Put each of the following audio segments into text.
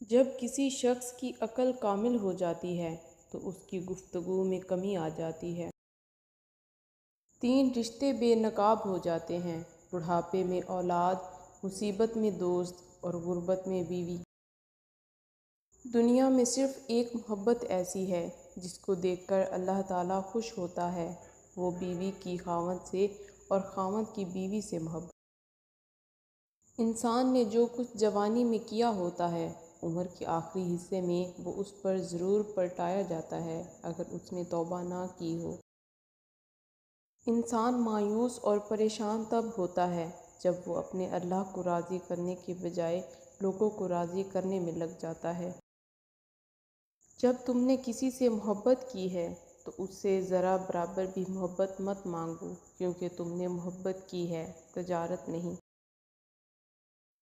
جب کسی شخص کی عقل کامل ہو جاتی ہے تو اس کی گفتگو میں کمی آ جاتی ہے۔ 3 رشتے بے نقاب ہو جاتے ہیں: بڑھاپے میں اولاد، مصیبت میں دوست اور غربت میں بیوی۔ دنیا میں صرف ایک محبت ایسی ہے جس کو دیکھ کر اللہ تعالیٰ خوش ہوتا ہے، وہ بیوی کی خاوند سے اور خاوند کی بیوی سے محبت۔ انسان نے جو کچھ جوانی میں کیا ہوتا ہے، عمر کے آخری حصے میں وہ اس پر ضرور پلٹایا جاتا ہے اگر اس نے توبہ نہ کی ہو۔ انسان مایوس اور پریشان تب ہوتا ہے جب وہ اپنے اللہ کو راضی کرنے کے بجائے لوگوں کو راضی کرنے میں لگ جاتا ہے۔ جب تم نے کسی سے محبت کی ہے تو اس سے ذرا برابر بھی محبت مت مانگو، کیونکہ تم نے محبت کی ہے، تجارت نہیں۔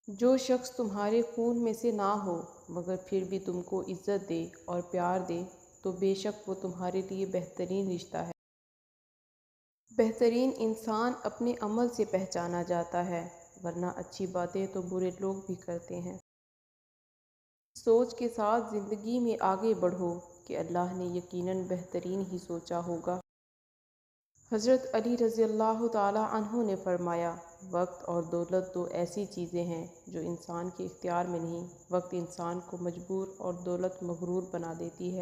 جو شخص تمہارے خون میں سے نہ ہو مگر پھر بھی تم کو عزت دے اور پیار دے تو بے شک وہ تمہارے لیے بہترین رشتہ ہے۔ بہترین انسان اپنے عمل سے پہچانا جاتا ہے، ورنہ اچھی باتیں تو برے لوگ بھی کرتے ہیں۔ سوچ کے ساتھ زندگی میں آگے بڑھو کہ اللہ نے یقیناً بہترین ہی سوچا ہوگا۔ حضرت علی رضی اللہ تعالیٰ عنہ نے فرمایا، وقت اور دولت دو ایسی چیزیں ہیں جو انسان کے اختیار میں نہیں۔ وقت انسان کو مجبور اور دولت مغرور بنا دیتی ہے۔